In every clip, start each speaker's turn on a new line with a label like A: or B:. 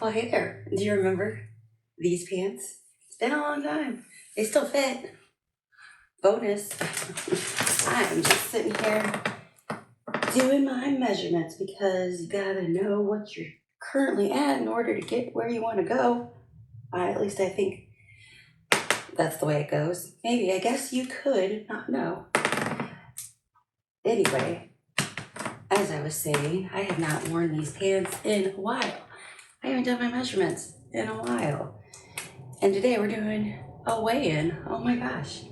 A: Well, hey there. Do you remember these pants? It's been a long time. They still fit. Bonus. I'm just sitting here doing my measurements because you gotta know what you're currently at in order to get where you want to go. At least I think that's the way it goes. Maybe, I guess you could not know. Anyway, as I was saying, I have not worn these pants in a while. I haven't done my measurements in a while. And today we're doing a weigh-in. Oh my gosh.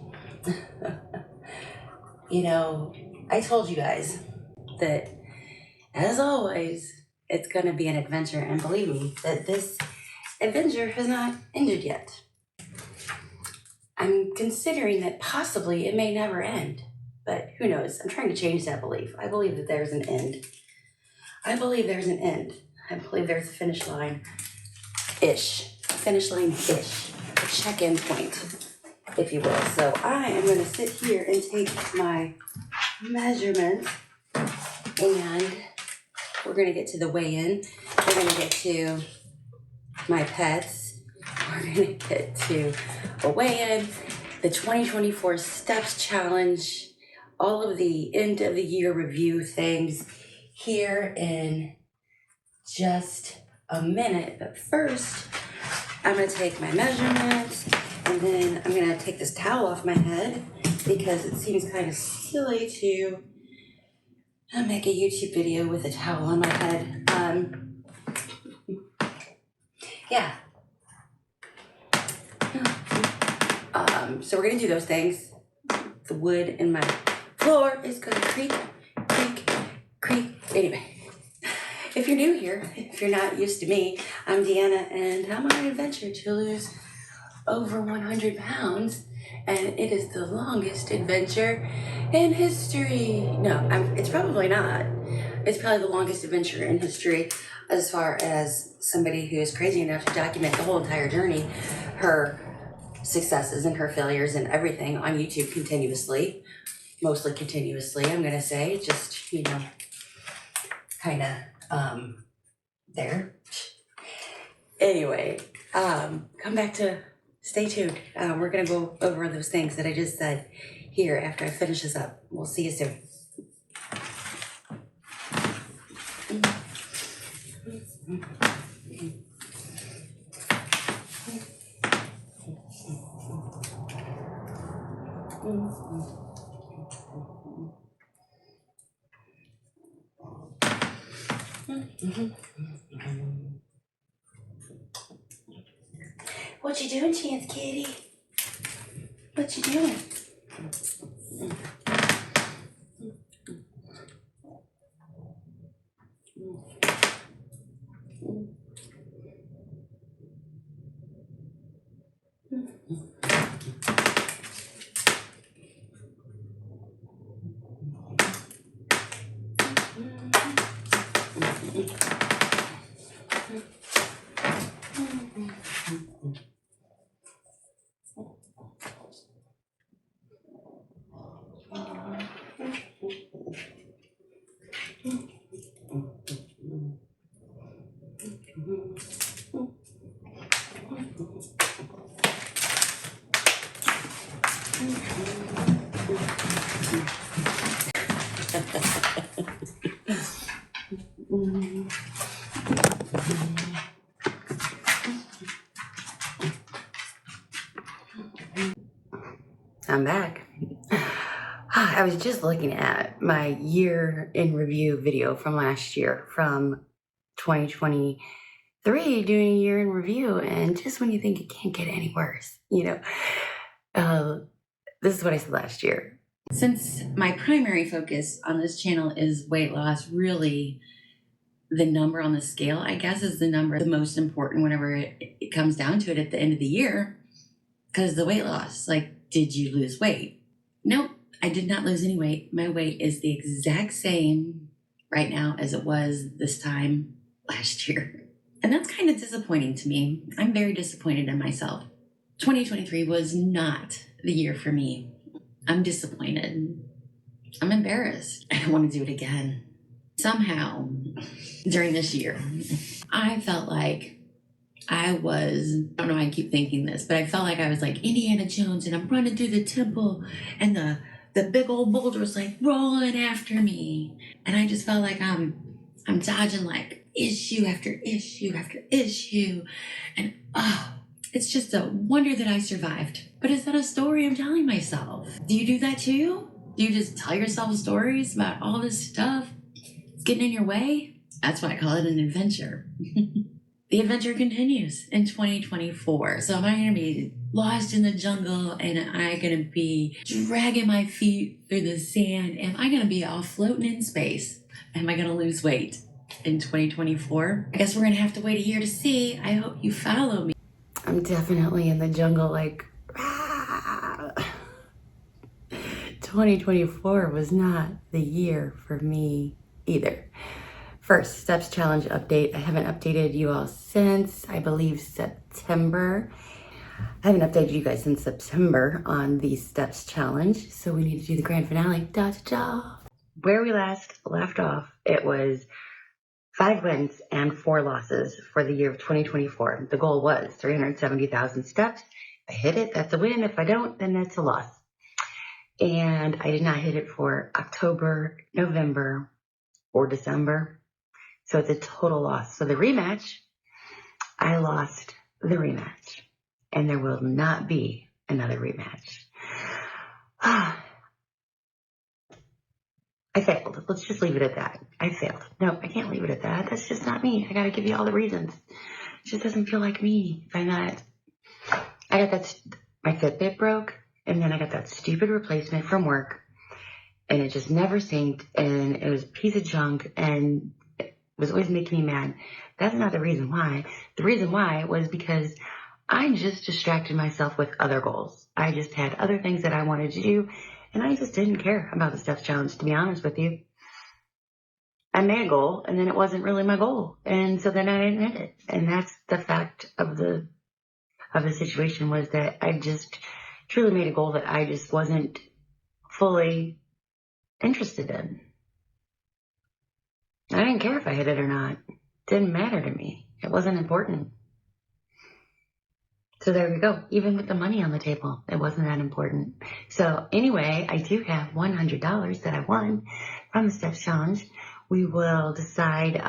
A: You know, I told you guys that, as always, it's going to be an adventure. And believe me, that this adventure has not ended yet. I'm considering that possibly it may never end. But who knows? I'm trying to change that belief. I believe that there's an end. I believe there's an end. I believe there's a finish line-ish. Finish line-ish. A check-in point, if you will. So I am going to sit here and take my measurements, and we're going to get to the weigh-in. We're going to get to my pets. We're going to get to a weigh-in, the 2024 Steps Challenge, all of the end of the year review things here in just a minute. But first, I'm going to take my measurements, and then I'm going to take this towel off my head because it seems kind of silly to make a YouTube video with a towel on my head. Yeah. So we're going to do those things. The wood in my floor is going to creak, creak, creak. Anyway, if you're new here, if you're not used to me, I'm Deanna, and I'm on an adventure to lose over 100 pounds, and it is the longest adventure in history. No, it's probably not. It's probably the longest adventure in history as far as somebody who is crazy enough to document the whole entire journey, her successes and her failures and everything on YouTube continuously, mostly continuously, I'm going to say, just, kind of there. Anyway, come back to stay tuned. We're going to go over those things that I just said here after I finish this up. We'll see you soon. What you doing, Chance Kitty? What you doing? I'm back. I was just looking at my year in review video from last year, from 2023, doing a year in review, and just when you think it can't get any worse, this is what I said last year. Since my primary focus on this channel is weight loss, really the number on the scale, I guess, is the most important whenever it comes down to it at the end of the year, because the weight loss, did you lose weight? Nope, I did not lose any weight. My weight is the exact same right now as it was this time last year. And that's kind of disappointing to me. I'm very disappointed in myself. 2023 was not the year for me. I'm disappointed. I'm embarrassed. I don't want to do it again. Somehow, during this year, I felt like
B: I don't know why I keep thinking this, but I felt like I was like Indiana Jones and I'm running through the temple and the big old boulder was like rolling after me. And I just felt like I'm dodging like issue after issue after issue. And it's just a wonder that I survived. But is that a story I'm telling myself? Do you do that too? Do you just tell yourself stories about all this stuff? It's getting in your way? That's why I call it an adventure. The adventure continues in 2024. So am I going to be lost in the jungle and am I going to be dragging my feet through the sand? Am I going to be all floating in space? Am I going to lose weight in 2024? I guess we're going to have to wait a year to see. I hope you follow me.
A: I'm definitely in the jungle like 2024 was not the year for me either. First, Steps Challenge update. I haven't updated you all since, I believe, September. I haven't updated you guys since September on the Steps Challenge, so we need to do the grand finale. Da-da-da. Where we last left off, it was 5 wins and 4 losses for the year of 2024. The goal was 370,000 steps. If I hit it, that's a win. If I don't, then that's a loss. And I did not hit it for October, November, or December. So it's a total loss. So the rematch, I lost the rematch. And there will not be another rematch. I failed. Let's just leave it at that. I failed. No, I can't leave it at that. That's just not me. I got to give you all the reasons. It just doesn't feel like me. I got my Fitbit broke, and then I got that stupid replacement from work, and it just never synced, and it was a piece of junk, and it was always making me mad. That's not the reason why. The reason why was because I just distracted myself with other goals. I just had other things that I wanted to do, and I just didn't care about the Steps Challenge, to be honest with you. I made a goal, and then it wasn't really my goal, and so then I didn't hit it. And that's the fact of the situation, was that I just truly made a goal that I just wasn't fully interested in. I didn't care if I hit it or not. It didn't matter to me. It wasn't important. So there we go. Even with the money on the table, it wasn't that important. So anyway, I do have $100 that I won from the Steps Challenge. We will decide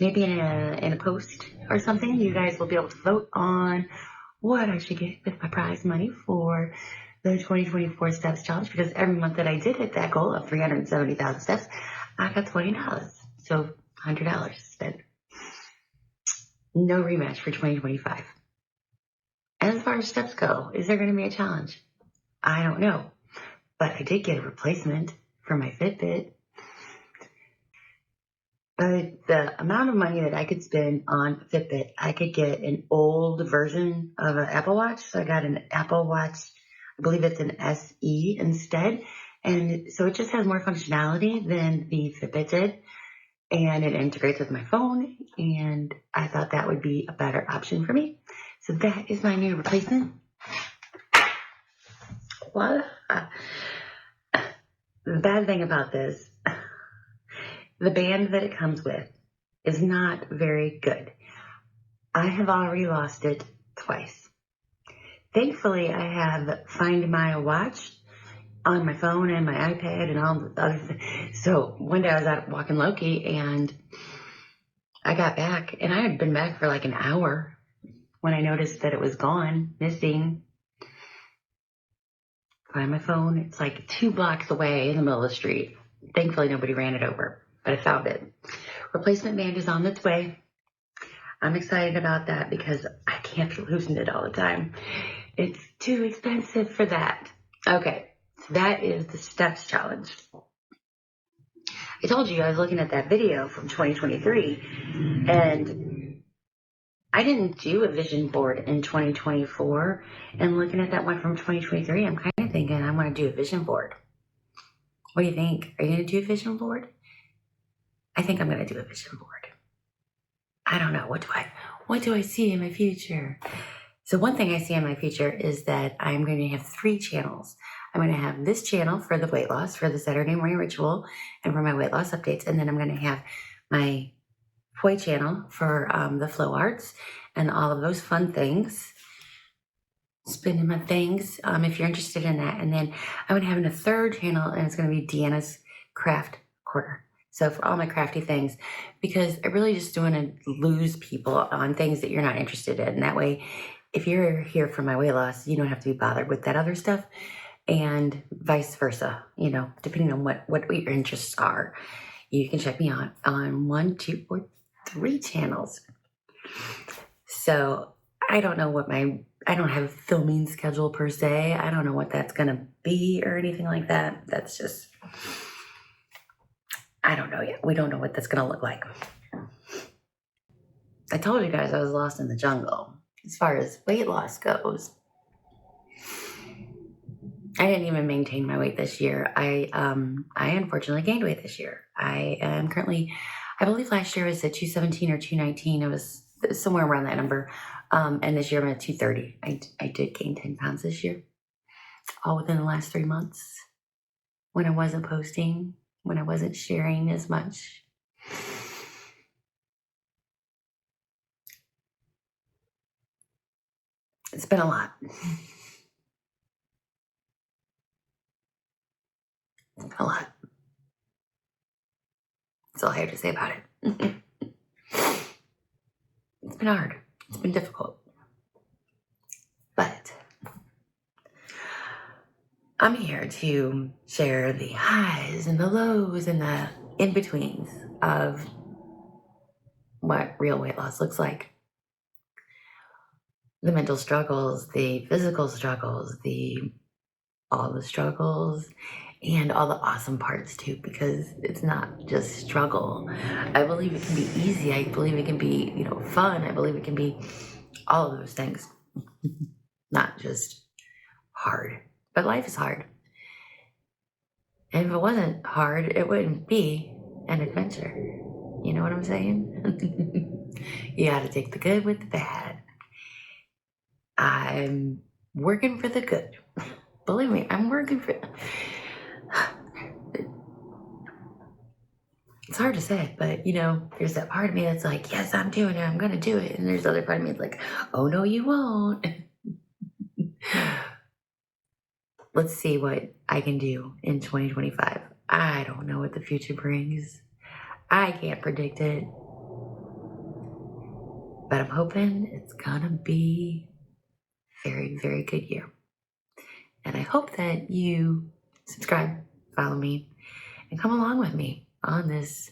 A: maybe in a post or something. You guys will be able to vote on what I should get with my prize money for the 2024 Steps Challenge, because every month that I did hit that goal of 370,000 steps, I got $20. So $100 spent. No rematch for 2025. As far as steps go, is there going to be a challenge? I don't know. But I did get a replacement for my Fitbit. But the amount of money that I could spend on Fitbit, I could get an old version of an Apple Watch. So I got an Apple Watch, I believe it's an SE instead. And so it just has more functionality than the Fitbit did. And it integrates with my phone. And I thought that would be a better option for me. So that is my new replacement. Voila. The bad thing about this, the band that it comes with is not very good. I have already lost it twice. Thankfully, I have Find My Watch on my phone and my iPad and all the other things. So one day I was out walking Loki and I got back, and I had been back for like an hour when I noticed that it was gone, missing. Find my phone. It's like 2 blocks away in the middle of the street. Thankfully, nobody ran it over, but I found it. Replacement band is on its way. I'm excited about that because I can't be losing it all the time. It's too expensive for that. Okay, so that is the Steps Challenge. I told you I was looking at that video from 2023, and I didn't do a vision board in 2024, and looking at that one from 2023, I'm kind of thinking I want to do a vision board. What do you think? Are you going to do a vision board? I think I'm going to do a vision board. I don't know. What do I see in my future? So one thing I see in my future is that I'm going to have 3 channels. I'm going to have this channel for the weight loss, for the Saturday morning ritual, and for my weight loss updates. And then I'm going to have my toy channel for the flow arts and all of those fun things. Spinning my things, if you're interested in that. And then I'm gonna have a third channel, and it's gonna be Deanna's Craft Corner. So for all my crafty things, because I really just don't want to lose people on things that you're not interested in. That way, if you're here for my weight loss, you don't have to be bothered with that other stuff, and vice versa. You know, depending on what your interests are, you can check me out on 1, 2, or 3 channels. So I don't know I don't have a filming schedule per se. I don't know what that's gonna be or anything like that. That's just, I don't know yet. We don't know what that's gonna look like. I told you guys I was lost in the jungle. As far as weight loss goes, I didn't even maintain my weight this year. I unfortunately gained weight this year. I am currently, I believe last year was at 217 or 219. It was somewhere around that number. And this year I'm at 230. I did gain 10 pounds this year, all within the last 3 months, when I wasn't posting, when I wasn't sharing as much. It's been a lot. A lot. That's all I have to say about it. It's been hard. It's been difficult. But I'm here to share the highs and the lows and the in-betweens of what real weight loss looks like. The mental struggles, the physical struggles, all the struggles, and all the awesome parts too, because it's not just struggle. I believe it can be easy. I believe it can be, fun. I believe it can be all of those things, not just hard. But life is hard. And if it wasn't hard, it wouldn't be an adventure. You know what I'm saying? You gotta take the good with the bad. I'm working for the good. Believe me, I'm working for... It's hard to say, but there's that part of me that's like, yes, I'm doing it. I'm going to do it. And there's the other part of me that's like, oh, no, you won't. Let's see what I can do in 2025. I don't know what the future brings. I can't predict it. But I'm hoping it's going to be a very, very good year. And I hope that you subscribe, follow me, and come along with me on this.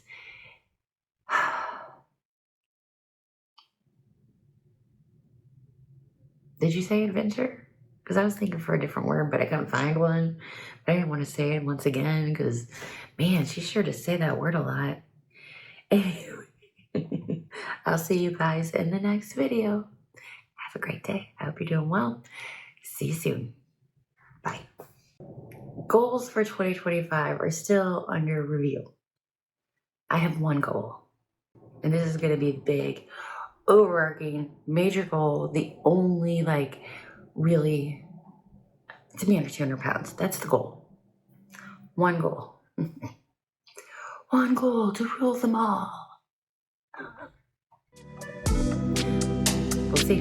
A: Did you say adventure? Because I was thinking for a different word, but I couldn't find one. But I didn't want to say it once again because, man, she sure does say that word a lot. Anyway, I'll see you guys in the next video. Have a great day. I hope you're doing well. See you soon. Bye. Goals for 2025 are still under review. I have one goal, and this is going to be big, overarching, major goal. The only, really, to be under 200 pounds. That's the goal. One goal. One goal to rule them all. We'll see.